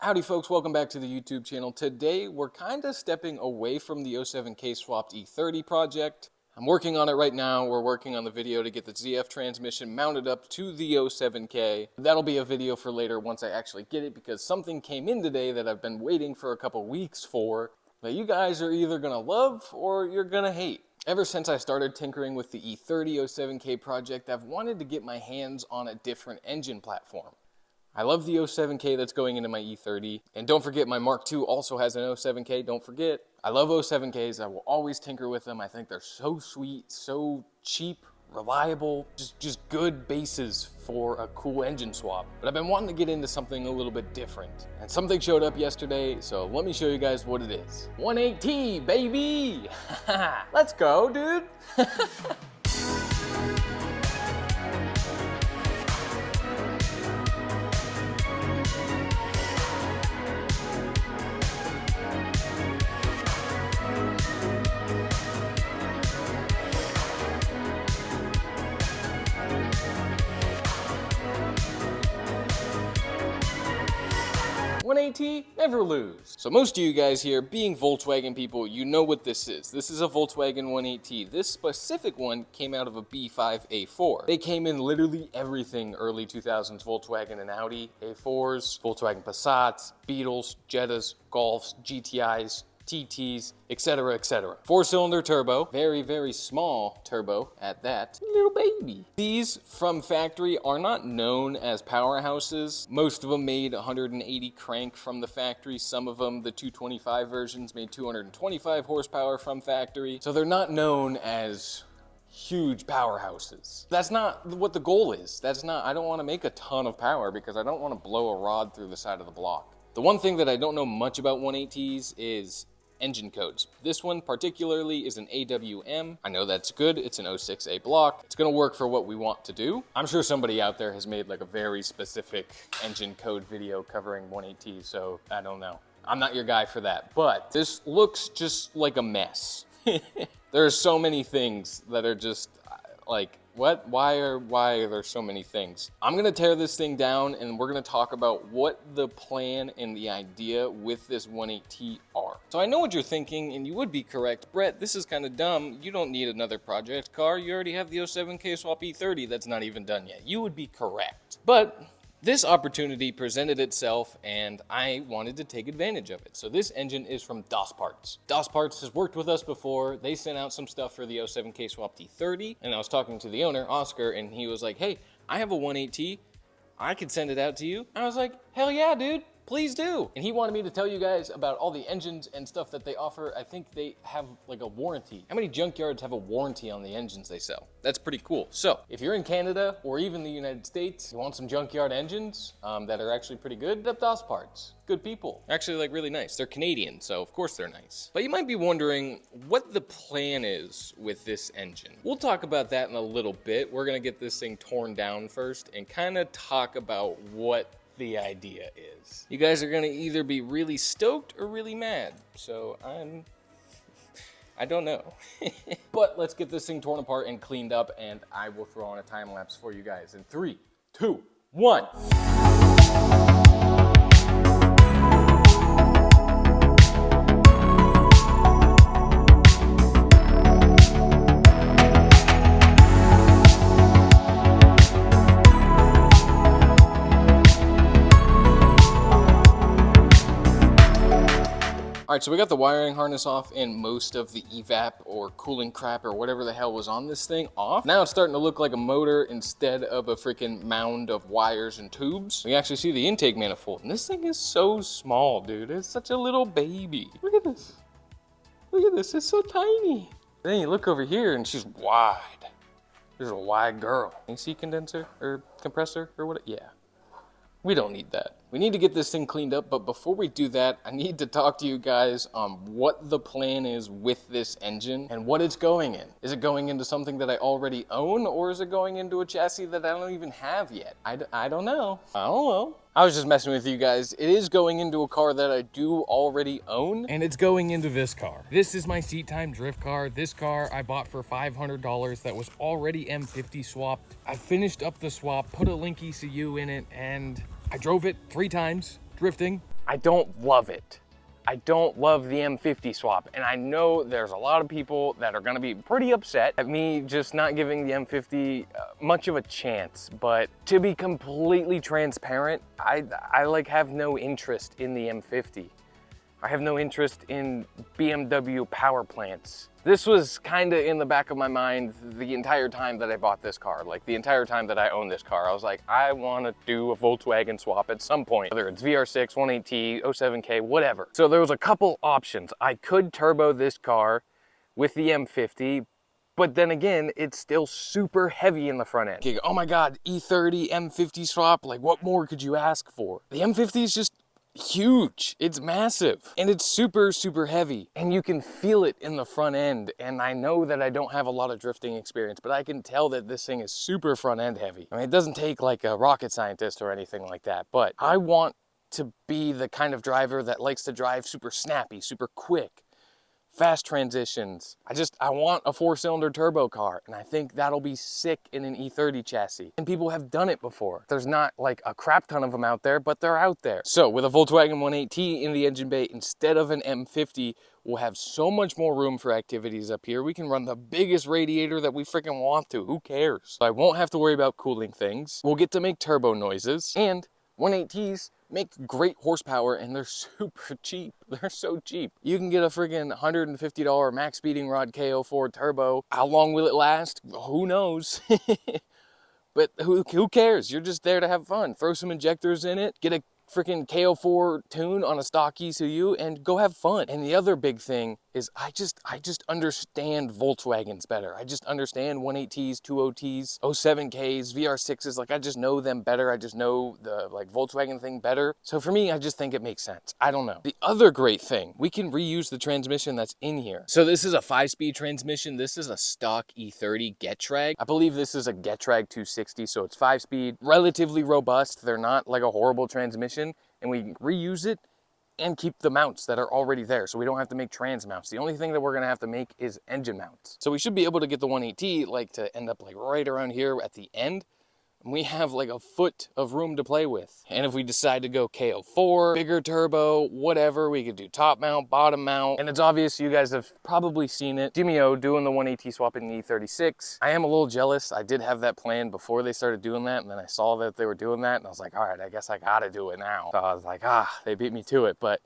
Howdy folks, welcome back to the YouTube channel. Today we're kind of stepping away from the 07K swapped E30 project. I'm working on it right now. We're working on the video to get the ZF transmission mounted up to the 07K. That'll be a video for later once I actually get it, because something came in today that I've been waiting for a couple weeks for that you guys are either gonna love or you're gonna hate. Ever since I started tinkering with the E30 07K project, I've wanted to get my hands on a different engine platform. I love the 07K that's going into my E30. And don't forget, my Mark II also has an 07K, don't forget. I love 07Ks, I will always tinker with them. I think they're so sweet, so cheap, reliable, just good bases for a cool engine swap. But I've been wanting to get into something a little bit different. And something showed up yesterday, so let me show you guys what it is. 1.8T, baby! Let's go, dude! 180, never lose. So most of you guys here, being Volkswagen people, you know what this is. This is a Volkswagen 180. This specific one came out of a B5 A4. They came in literally everything early 2000s Volkswagen and Audi. A4s, Volkswagen Passats, Beetles, Jettas, Golfs, GTIs, TTs, etc., etc. 4-cylinder turbo, very, very small turbo at that. Little baby. These from factory are not known as powerhouses. Most of them made 180 crank from the factory. Some of them, the 225 versions, made 225 horsepower from factory. So they're not known as huge powerhouses. That's not what the goal is. I don't want to make a ton of power because I don't want to blow a rod through the side of the block. The one thing that I don't know much about 180s is engine codes. This one particularly is an AWM. I know that's good. It's an 06A block. It's gonna work for what we want to do. I'm sure somebody out there has made like a very specific engine code video covering 180, so I don't know. I'm not your guy for that, but this looks just like a mess. There are so many things that are just like, what? Why are there so many things? I'm gonna tear this thing down and we're gonna talk about what the plan and the idea with this 180 are. So I know what you're thinking, and you would be correct. Brett, this is kind of dumb. You don't need another project car. You already have the 07K swap E30 that's not even done yet. You would be correct. But this opportunity presented itself and I wanted to take advantage of it. So this engine is from Das Parts. Das Parts has worked with us before. They sent out some stuff for the 07K swap E30, and I was talking to the owner, Oscar, and he was like, hey, I have a 180. I could send it out to you. I was like, hell yeah, dude. Please do. And he wanted me to tell you guys about all the engines and stuff that they offer. I think they have like a warranty. How many junkyards have a warranty on the engines they sell? That's pretty cool. So if you're in Canada or even the United States, you want some junkyard engines that are actually pretty good, hit up Das Parts. Good people. Actually, like, really nice. They're Canadian, so of course they're nice. But you might be wondering what the plan is with this engine. We'll talk about that in a little bit. We're gonna get this thing torn down first and kind of talk about what the idea is. You guys are gonna either be really stoked or really mad. So I don't know. But let's get this thing torn apart and cleaned up, and I will throw on a time lapse for you guys in 3, 2, 1. All right, so we got the wiring harness off and most of the evap or cooling crap or whatever the hell was on this thing off. Now it's starting to look like a motor instead of a freaking mound of wires and tubes. We actually see the intake manifold, and this thing is so small, dude. It's such a little baby. Look at this. Look at this, it's so tiny. Then you look over here and she's wide. There's a wide girl. AC condenser or compressor or what? Yeah. We don't need that. We need to get this thing cleaned up, but before we do that, I need to talk to you guys on what the plan is with this engine and what it's going in. Is it going into something that I already own, or is it going into a chassis that I don't even have yet? I don't know. I don't know. I was just messing with you guys. It is going into a car that I do already own, and it's going into this car. This is my seat time drift car. This car I bought for $500 that was already M50 swapped. I finished up the swap, put a link ECU in it, and I drove it 3 times drifting. I don't love it. I don't love the M50 swap, and I know there's a lot of people that are gonna be pretty upset at me just not giving the M50 much of a chance, but to be completely transparent, I like have no interest in the M50. I have no interest in BMW power plants. This was kind of in the back of my mind the entire time that I bought this car. Like the entire time that I owned this car, I was like, I want to do a Volkswagen swap at some point, whether it's VR6, 1.8T, 07K, whatever. So there was a couple options. I could turbo this car with the M50, but then again, it's still super heavy in the front end. Okay, oh my God, E30, M50 swap, like what more could you ask for? The M50 is just huge, it's massive, and it's super, super heavy, and you can feel it in the front end. And I know that I don't have a lot of drifting experience, but I can tell that this thing is super front end heavy. I mean, it doesn't take like a rocket scientist or anything like that, but I want to be the kind of driver that likes to drive super snappy, super quick, fast transitions. I want a 4-cylinder turbo car, and I think that'll be sick in an E30 chassis. And people have done it before. There's not like a crap ton of them out there, but they're out there. So with a Volkswagen 1.8T in the engine bay instead of an M50, we'll have so much more room for activities up here. We can run the biggest radiator that we freaking want to. Who cares? I won't have to worry about cooling things. We'll get to make turbo noises, and 1.8Ts make great horsepower, and they're super cheap. They're so cheap. You can get a friggin' $150 max speeding rod KO4 turbo. How long will it last? Who knows? But who cares? You're just there to have fun. Throw some injectors in it, get a freaking KO4 tune on a stock ECU, and go have fun. And the other big thing is I just understand Volkswagens better. I just understand 1.8Ts, 2.0Ts, 07Ks, VR6s. Like I just know them better. I just know the like Volkswagen thing better. So for me, I just think it makes sense. I don't know. The other great thing, we can reuse the transmission that's in here. So this is a 5-speed transmission. This is a stock E30 Getrag. I believe this is a Getrag 260, so it's 5-speed, relatively robust. They're not like a horrible transmission, and we can reuse it and keep the mounts that are already there, so we don't have to make trans mounts. The only thing that we're gonna have to make is engine mounts. So we should be able to get the 1.8T like to end up like right around here at the end. And we have like a foot of room to play with. And if we decide to go KO4, bigger turbo, whatever, we could do top mount, bottom mount. And it's obvious, you guys have probably seen it. Demio doing the 1.8T swap in the E36. I am a little jealous. I did have that plan before they started doing that, and then I saw that they were doing that, and I was like, all right, I guess I gotta do it now. So I was like, they beat me to it, but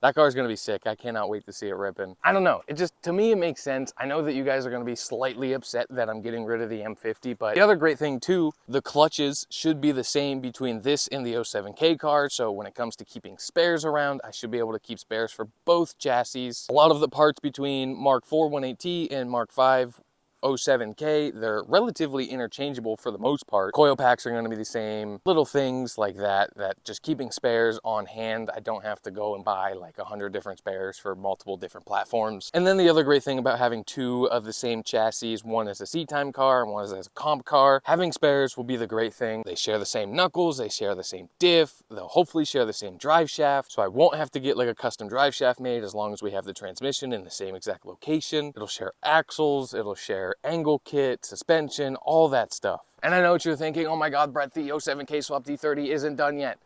that car is going to be sick. I cannot wait to see it ripping. I don't know. It just, to me, it makes sense. I know that you guys are going to be slightly upset that I'm getting rid of the M50, but the other great thing too, the clutches should be the same between this and the 07K car. So when it comes to keeping spares around, I should be able to keep spares for both chassis. A lot of the parts between Mark IV 1.8T and Mark V 07K, they're relatively interchangeable for the most part. Coil packs are going to be the same, little things like that, just keeping spares on hand. I don't have to go and buy like 100 different spares for multiple different platforms. And then the other great thing about having two of the same chassis, one is a seat time car and one is a comp car, having spares will be the great thing. They share the same knuckles, they share the same diff, they'll hopefully share the same drive shaft, so I won't have to get like a custom drive shaft made as long as we have the transmission in the same exact location. It'll share axles, it'll share angle kit, suspension, all that stuff. And I know what you're thinking, oh my God, Brett, the 07K swap E30 isn't done yet.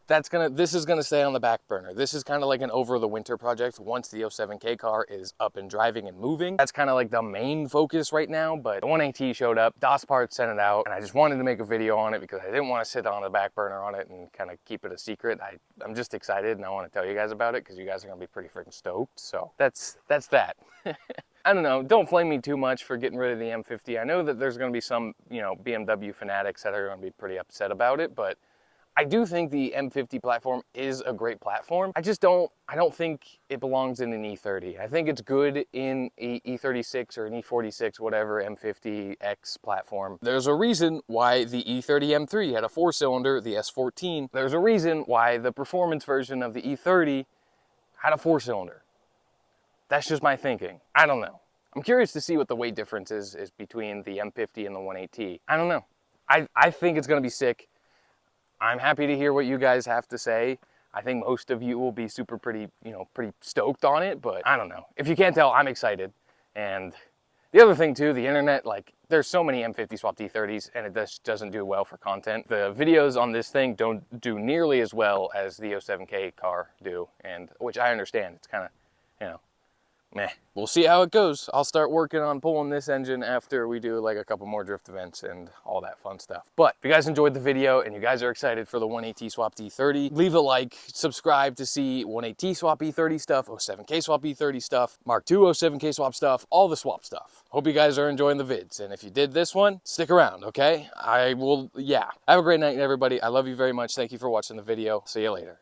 This is gonna stay on the back burner. This is kind of like an over the winter project once the 07K car is up and driving and moving. That's kind of like the main focus right now, but the 1.8T showed up, DOS Parts sent it out, and I just wanted to make a video on it because I didn't want to sit on the back burner on it and kind of keep it a secret. I'm just excited and I want to tell you guys about it because you guys are gonna be pretty freaking stoked. So that's that. I don't know, don't flame me too much for getting rid of the M50. I know that there's gonna be some, BMW fanatics that are gonna be pretty upset about it, but I do think the M50 platform is a great platform. I don't think it belongs in an E30. I think it's good in a E36 or an E46, whatever M50X platform. There's a reason why the E30 M3 had a 4-cylinder, the S14. There's a reason why the performance version of the E30 had a 4-cylinder. That's just my thinking. I don't know. I'm curious to see what the weight difference is between the M50 and the 1.8T. I don't know. I think it's gonna be sick. I'm happy to hear what you guys have to say. I think most of you will be pretty stoked on it, but I don't know. If you can't tell, I'm excited. And The other thing too, the internet, like there's so many M50 swapped E30s and it just doesn't do well for content. The videos on this thing don't do nearly as well as the 07K car do, and which I understand. It's kind of, you know, meh. We'll see how it goes. I'll start working on pulling this engine after we do like a couple more drift events and all that fun stuff. But if you guys enjoyed the video and you guys are excited for the 1.8T swapped E30, leave a like, subscribe to see 1.8T swap E30 stuff, 07K swap E30 stuff, Mark II 07K swap stuff, all the swap stuff. Hope you guys are enjoying the vids. And if you did this one, stick around, okay? I will, yeah. Have a great night, everybody. I love you very much. Thank you for watching the video. See you later.